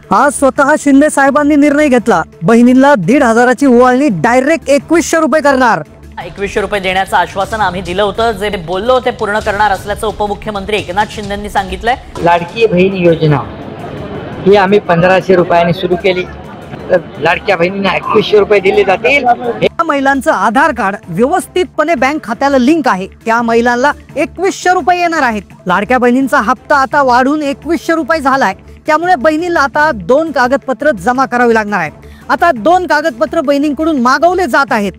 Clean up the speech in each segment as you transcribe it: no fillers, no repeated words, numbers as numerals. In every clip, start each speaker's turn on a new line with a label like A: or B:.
A: आज स्वतः शिंदे साहेबांनी निर्णय घेतला, बहिणींना 1,500ची ओवाळणी डायरेक्ट 2100 रुपये करणार।
B: 2100 रुपये देण्याचं आश्वासन आम्ही दिलं होतं, जे बोललो ते पूर्ण करणार असल्याचं उपमुख्यमंत्री एकनाथ शिंदेंनी सांगितलंय।
C: लाडकी बहीण योजना ही आम्ही 1500 रुपयांनी सुरू केली, तर लाडक्या बहिणींना 2100 रुपये दिले जातील।
A: या महिलांचं आधार कार्ड व्यवस्थितपणे बँक खात्याला लिंक आहे, त्या महिलांना 2100 रुपये येणार आहेत। लाडक्या बहिणींचा हप्ता आता वाढून 2100 रुपये झालाय, त्यामुळे बहिणीला आता 2 कागदपत्र जमा करावी लागणार आहेत। आता 2 कागदपत्र बहिणींकडून मागवले जात आहेत।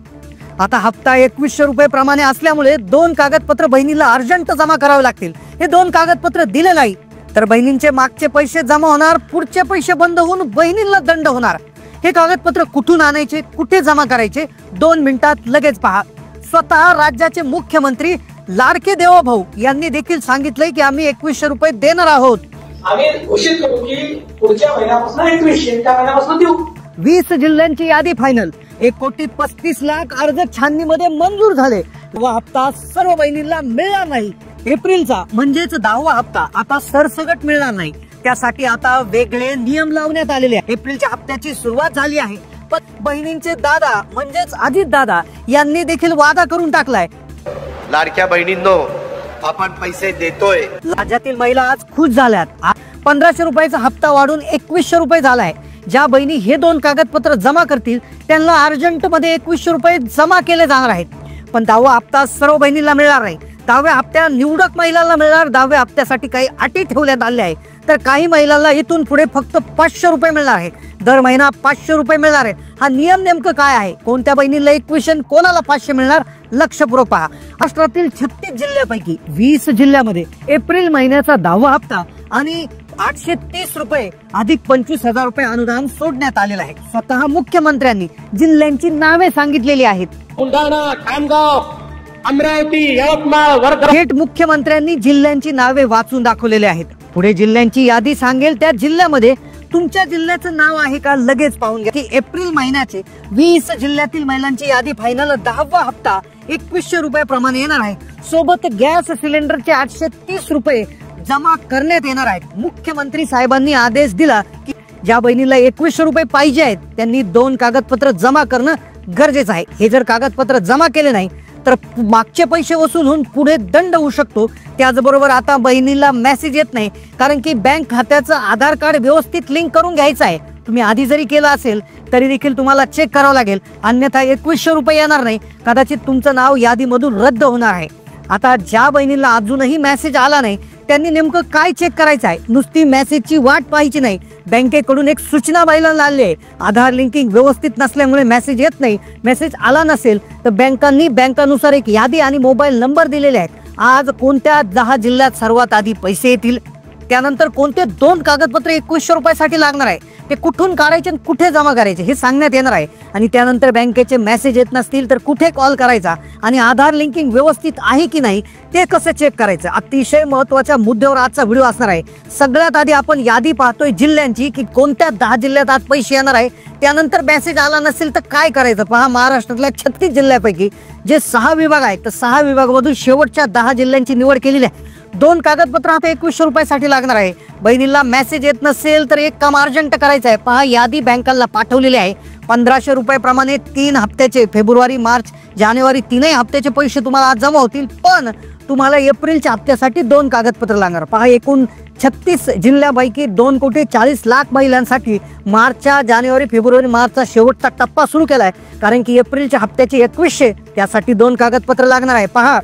A: आता हप्ता 2100 रुपये प्रमाणे असल्यामुळे 2 कागदपत्र बहिणीला अर्जंट जमा करावे लागतील। हे 2 कागदपत्र दिले नाही तर बहिणींचे मागचे पैसे जमा होणार, पुढचे पैसे बंद होऊन बहिणींना दंड होणार। हे कागदपत्र कुठून आणायचे, कुठे जमा करायचे, 2 मिनिटात लगेच पहा। स्वतः राज्याचे मुख्यमंत्री लाडके देवभाऊ यांनी देखील सांगितलंय की आम्ही 2100 रुपये देणार आहोत।
D: आम्ही घोषित करू की पुढच्या महिन्यापासून 2100 त्या महिन्यापासून देऊ।
A: 20 जिल्ह्यांची यादी फायनल, 1,35,00,000 अर्ज छाननीमध्ये मंजूर झाले व हप्ता सर्व बहिणींना मिळणार नाही। एप्रिलचा म्हणजेच 10वा हप्ता आता सरसकट मिळणार नाही, त्यासाठी आता वेगळे नियम लावण्यात आलेले आहेत। एप्रिलच्या हप्त्याची सुरुवात झाली आहे, पण बहिणींचे दादा म्हणजेच अजित दादा यांनी देखील वादा करून टाकलाय,
E: लाडक्या बहिणींनो आपण पैसे देतोय।
A: राज्यातील महिला आज खुश झाल्यात। 1500 रुपयाचा हप्ता वाढून 2100 रुपये झालाय। ज्या बहिणी हे 2 कागदपत्र जमा करतील त्यांना अर्जंट मध्ये 2100 रुपये जमा केले जाणार आहेत। पण 10वा हप्ता सर्व बहिणींना मिळणार नाही। 10व्या हप्त्या निवडक महिलांना मिळणार। 10व्या हप्त्यासाठी काही अटी ठेवण्यात आल्या आहेत, तर काही महिलांना इथून पुढे फक्त 500 रुपये मिळणार आहेत। दर महिना 500 रुपये मिळणार आहे। हा नियम नेमकं काय आहे, कोणत्या बहिणीला 2100 कोणाला 500 मिळणार, लक्षपूर्वक पहा। राष्ट्रातील 36 जिल्ह्यापैकी 20 जिल्ह्यामध्ये एप्रिल महिन्याचा 10वा हप्ता आणि 830 रुपये अधिक 25,000 रुपये अनुदान सोडण्यात आलेलं आहे। स्वतः मुख्यमंत्र्यांनी जिल्ह्यांची नावे सांगितलेली आहेत,
D: बुलढाणा, खामगाव, अमरावती, यवतमाळ, वर्धा।
A: थेट मुख्यमंत्र्यांनी जिल्ह्यांची नावे वाचून दाखवलेले आहेत। पुढे जिल्ह्यांची यादी सांगेल त्या जिल्ह्यामध्ये तुमच्या जिल्ह्याचं नाव आहे का लगेच पाहून घ्या की एप्रिल महिन्याचे 20 जिल्ह्यातील महिलांची यादी फायनल 10वा हप्ता 2100 रुपये प्रमाणे येणार आहे। सोबत गॅस सिलेंडरचे 830 रुपये जमा करण्यात येणार आहेत। मुख्यमंत्री साहेबांनी आदेश दिला की ज्या बहिणीला 2100 रुपये पाहिजे आहेत त्यांनी 2 कागदपत्र जमा करणं गरजेचं आहे। हे जर कागदपत्र जमा केले नाही तर मागचे पैसे वसूल होऊन पुढे दंड होऊ शकतो। त्याचबरोबर आता बहिणीला मेसेज येत नाही, कारण की बँक खात्याचं आधार कार्ड व्यवस्थित लिंक करून घ्यायचं आहे। तुम्ही आधी जरी केलं असेल तरी देखील तुम्हाला चेक करावं लागेल, अन्यथा 2100 रुपये येणार नाही, कदाचित तुमचं नाव यादीमधून रद्द होणार आहे। आता ज्या बहिणीला अजूनही मेसेज आला नाही त्यांनी नेमकं काय चेक करायचं आहे, नुसती मेसेजची वाट पाहायची नाही। बँकेकडून एक सूचना महिलांना आली आहे, आधार लिंकिंग व्यवस्थित नसल्यामुळे मेसेज येत नाही। मेसेज आला नसेल तर बँकांनी बँकानुसार एक यादी आणि मोबाईल नंबर दिलेले आहेत। आज कोणत्या 10 जिल्ह्यात सर्वात आधी पैसे येतील, त्यानंतर कोणते 2 कागदपत्र 2100 रुपयासाठी लागणार आहे, ते कुठून काढायचे आणि कुठे जमा करायचे हे सांगण्यात येणार आहे। आणि त्यानंतर बँकेचे मेसेज येत नसतील तर कुठे कॉल करायचा आणि आधार लिंकिंग व्यवस्थित आहे की नाही ते कसं चेक करायचं, अतिशय महत्त्वाच्या मुद्द्यावर आजचा व्हिडिओ असणार आहे। सगळ्यात आधी आपण यादी पाहतोय जिल्ह्यांची की कोणत्या 10 जिल्ह्यात आज पैसे येणार आहे, त्यानंतर मेसेज आला नसेल तर काय करायचं पहा। महाराष्ट्रातल्या 36 जिल्ह्यापैकी जे 6 विभाग आहेत तर 6 विभागामधून शेवटच्या 10 जिल्ह्यांची निवड केलेली आहे। 2 कागदपत्र आता 2100 रुपयासाठी लागणार आहे। बहिणीला मेसेज येत नसेल तर एक काम अर्जंट करायचं आहे, पहा यादी बँकांना पाठवलेली आहे। 1500 रुपये प्रमाणे 3 हप्त्याचे फेब्रुवारी, मार्च, जानेवारी 3ही हप्त्याचे पैसे तुम्हाला आज जमा होतील, पण तुम्हाला एप्रिलच्या हप्त्यासाठी 2 कागदपत्र लागणार। पहा एकूण 36 जिल्ह्यापैकी 2,40,00,000 महिलांसाठी मार्चच्या, जानेवारी, फेब्रुवारी, मार्चचा शेवटचा टप्पा सुरू केलाय, कारण की एप्रिलच्या हप्त्याचे 2100 त्यासाठी 2 कागदपत्र लागणार आहे। पहा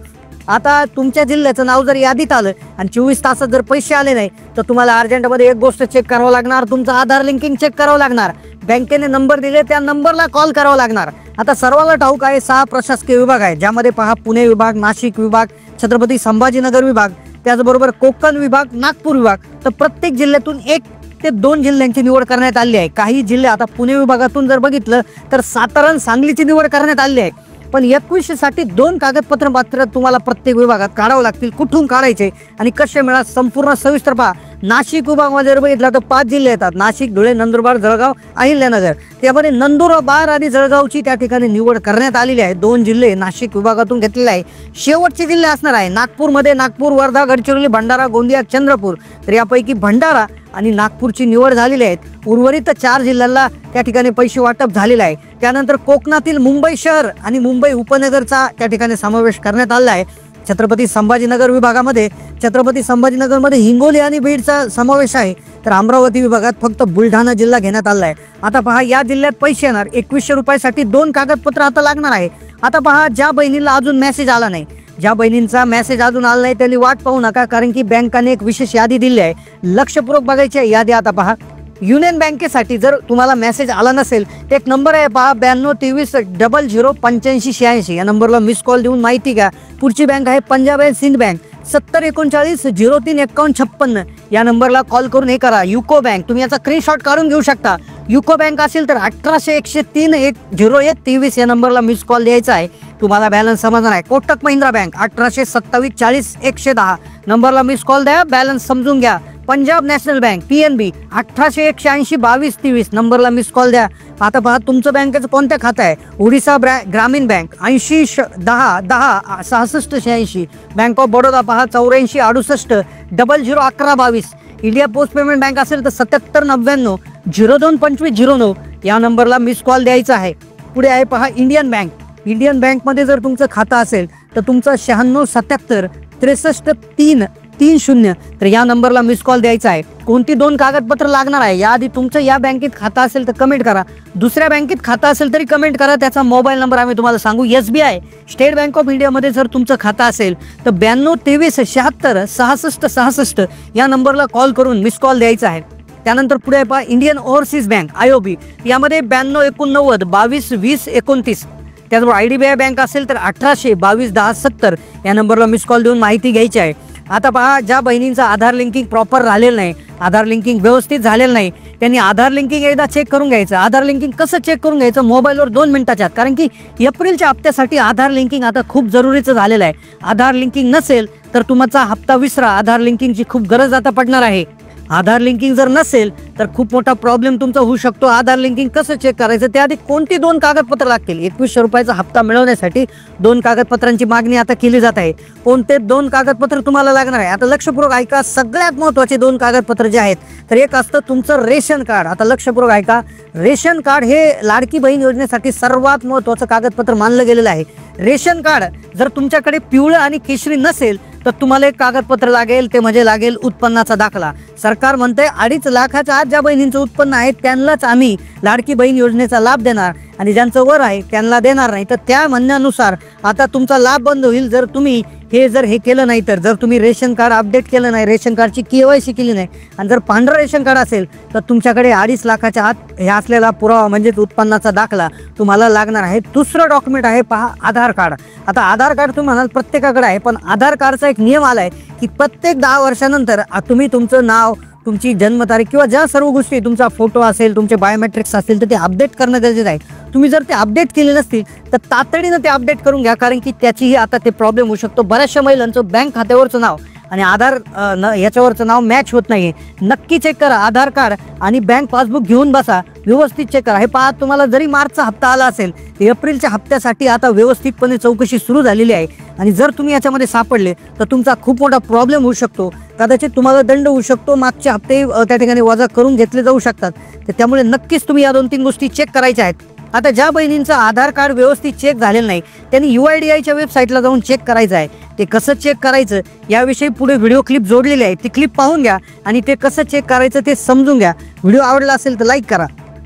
A: आता तुमच्या जिल्ह्याचं नाव जर यादीत आलं आणि 24 तासात जर पैसे आले नाही तर तुम्हाला अर्जंटमध्ये एक गोष्ट चेक करावं लागणार, तुमचं आधार लिंकिंग चेक करावं लागणार। बँकेने नंबर दिले त्या नंबरला कॉल करावा लागणार। आता सर्वांना ठाऊक आहे 6 प्रशासकीय विभाग आहे, ज्यामध्ये पहा पुणे विभाग, नाशिक विभाग, छत्रपती संभाजीनगर विभाग, त्याचबरोबर कोकण विभाग, नागपूर विभाग। तर प्रत्येक जिल्ह्यातून 1 ते 2 जिल्ह्यांची निवड करण्यात आली आहे। काही जिल्हे आता पुणे विभागातून जर बघितलं तर सातारा आणि सांगलीची निवड करण्यात आली आहे, पण 2100 साठी 2 कागदपत्र मात्र तुम्हाला प्रत्येक विभागात काढावं लागतील। कुठून काढायचे आणि कसे मिळणार संपूर्ण सविस्तर पहा। नाशिक विभागामध्ये जर बघितलं तर 5 जिल्हे येतात, नाशिक, धुळे, नंदुरबार, जळगाव, अहिल्यानगर। त्यामध्ये नंदुरबार आणि जळगावची त्या ठिकाणी निवड करण्यात आलेली आहे। 2 जिल्हे नाशिक विभागातून घेतलेले आहे। शेवटचे जिल्हे असणार आहे नागपूरमध्ये नागपूर, वर्धा, गडचिरोली, भंडारा, गोंदिया, चंद्रपूर। तर यापैकी भंडारा आणि नागपूरची निवड झालेली आहे. उर्वरित 4 जिल्ह्यांना त्या ठिकाणी पैसे वाटप झालेलं आहे. त्यानंतर कोकणातील मुंबई शहर आणि मुंबई उपनगरचा त्या ठिकाणी समावेश करण्यात आला आहे. छत्रपती संभाजीनगर विभागामध्ये छत्रपती संभाजीनगरमध्ये हिंगोली आणि बीडचा समावेश आहे. तर अमरावती विभागात फक्त बुलढाणा जिल्हा घेण्यात आला आहे. आता पहा, या जिल्ह्यात पैसे येणार 2100 रुपयासाठी 2 कागदपत्र आता लागणार आहे. आता पहा, ज्या बहिणीला अजून मेसेज आला नाही, ज्या बहिणींचा मेसेज अजून आला नाही त्यांनी वाट पाहू नका, कारण की बँकाने एक विशेष यादी दिली आहे. लक्षपूर्वक बघायची आहे यादी. आता पहा, युनियन बँकेसाठी जर तुम्हाला मेसेज आला नसेल तर एक नंबर आहे पहा, 92 23 00 85 86. या नंबरला मिस कॉल देऊन माहिती घ्या. पुढची बँक आहे पंजाब अँड सिंध बँक, 70 39 03 51 56. या नंबरला कॉल करून हे करा. युको बँक, तुम्ही याचा स्क्रीनशॉट काढून घेऊ शकता. युको बँक असेल तर 1800 103 01 23 या नंबरला मिस कॉल द्यायचा आहे, तुम्हाला बॅलन्स समजणार आहे. कोटक महिंद्रा बँक 1800 27 40 110 नंबरला मिस कॉल द्या, बॅलन्स समजून घ्या. पंजाब नॅशनल बँक PNB 1800 180 22 23 नंबरला मिस कॉल द्या. आता पहा, तुमचं बँकेचं कोणतं खातं आहे. ओडिशा ग्रामीण बँक 80 10 10 66 86. बँक ऑफ बडोदा पहा 84 68 00 11 22. इंडिया पोस्ट पेमेंट बँक असेल तर 77 99 02 25 09 या नंबरला मिस कॉल द्यायचा आहे. पुढे आहे पहा इंडियन बँक. इंडियन बँकमध्ये जर तुमचं खातं असेल तर तुमचं 96 77 63 3 30 तर या नंबरला मिस कॉल द्यायचा आहे. कोणती 2 कागदपत्र लागणार आहे याआधी तुमचं या बँकेत खातं असेल तर कमेंट करा. दुसऱ्या बँकेत खातं असेल तरी कमेंट करा. त्याचा मोबाईल नंबर आम्ही तुम्हाला सांगू. SBI स्टेट बँक ऑफ इंडियामध्ये जर तुमचं खातं असेल तर 92 23 76 66 66 या नंबरला कॉल करून मिस कॉल द्यायचा आहे. त्यानंतर पुढे पहा इंडियन ओव्हरसीज बँक IOB, यामध्ये 92 89 22 20 29. त्याचबरोबर IDBI बँक असेल तर 1800 22 10 70 या नंबरला मिस कॉल देऊन माहिती घ्यायची आहे. आता पहा, ज्या बहिणींचं आधार लिंकिंग प्रॉपर झालेलं नाही, आधार लिंकिंग व्यवस्थित झालेलं नाही, त्यांनी आधार लिंकिंग एकदा चेक करून घ्यायचं. आधार लिंकिंग कसं चेक करून घ्यायचं, मोबाईलवर 2 मिनिटाच्या आत, कारण की एप्रिलच्या हप्त्यासाठी आधार लिंकिंग आता खूप जरुरीचं झालेलं आहे. आधार लिंकिंग नसेल तर तुमचा हप्ता विसरा. आधार लिंकिंगची खूप गरज आता पडणार आहे. आधार लिंकिंग जर नसेल तर खूप मोठा प्रॉब्लेम तुमचा होऊ शकतो. आधार लिंकिंग कसं चेक करायचं, त्याआधी कोणती 2 कागदपत्र लागतील. 2100 रुपयाचा हप्ता मिळवण्यासाठी 2 कागदपत्रांची मागणी आता केली जात आहे. कोणते 2 कागदपत्र तुम्हाला लागणार आहे, आता लक्षपूर्वक ऐका. सगळ्यात महत्त्वाचे 2 कागदपत्र जे आहेत तर एक असतं तुमचं रेशन कार्ड. आता लक्षपूर्वक ऐका, रेशन कार्ड हे लाडकी बहीण योजनेसाठी सर्वात महत्त्वाचं कागदपत्र मानलं गेलेलं आहे. रेशन कार्ड जर तुमच्याकडे पिवळं आणि केशरी नसेल तर तुम्हाला एक कागदपत्र लागेल, ते म्हणजे लागेल उत्पन्नाचा दाखला. सरकार म्हणतंय 2.5 लाखाच्या आत ज्या बहिणींचं उत्पन्न आहे त्यांनाच आम्ही लाडकी बहीण योजनेचा लाभ देणार आणि ज्यांचं वर आहे त्यांना देणार नाही. तर त्या म्हणण्यानुसार आता तुमचा लाभ बंद होईल जर तुम्ही हे केलं नाही तर. जर तुम्ही रेशन कार्ड अपडेट केलं नाही, रेशन कार्डची KYC केली नाही आणि जर पांढरं रेशन कार्ड असेल तर तुमच्याकडे 2.5 लाखाच्या आत हे असलेला पुरावा म्हणजेच उत्पन्नाचा दाखला तुम्हाला लागणार आहे. दुसरं डॉक्युमेंट आहे पहा आधार कार्ड. आता आधार कार्ड तुम्ही म्हणाल प्रत्येकाकडे आहे, पण आधार कार्डचा एक नियम आलाय की प्रत्येक 10 वर्षानंतर तुम्ही तुमचं नाव, तुमची जन्मतारीख किंवा ज्या सर्व गोष्टी, तुमचा फोटो असेल, तुमचे बायोमेट्रिक्स असतील तर ते अपडेट करणं गरजेचं आहे. तुम्ही जर ते अपडेट केले नसतील तर तातडीनं ते अपडेट करून घ्या, कारण की त्याचीही आता ते प्रॉब्लेम होऊ शकतो. बऱ्याचशा महिलांचं बँक खात्यावरचं नाव आणि आधार याच्यावरचं नाव मॅच होत नाहीये. नक्की चेक करा. आधार कार्ड आणि बँक पासबुक घेऊन बसा, व्यवस्थित चेक करा. हे पहा, तुम्हाला जरी मार्चचा हप्ता आला असेल एप्रिलच्या हप्त्यासाठी आता व्यवस्थितपणे चौकशी सुरू झालेली आहे आणि जर तुम्ही याच्यामध्ये सापडले तर तुमचा खूप मोठा प्रॉब्लेम होऊ शकतो. कदाचित तुम्हाला दंड होऊ शकतो. मागचे हप्ते त्या ठिकाणी वजा करून घेतले जाऊ शकतात. तर त्यामुळे नक्कीच तुम्ही या 2-3 गोष्टी चेक करायच्या आहेत. आता ज्या बहिणींचं आधार कार्ड व्यवस्थित चेक झालेलं नाही त्यांनी UIDAIच्या वेबसाईटला जाऊन चेक करायचं आहे. ते कसं चेक करायचं याविषयी पुढे व्हिडिओ क्लिप जोडलेली आहे, ती क्लिप पाहून घ्या आणि ते कसं चेक करायचं ते समजून घ्या. व्हिडिओ आवडला असेल तर लाईक करा.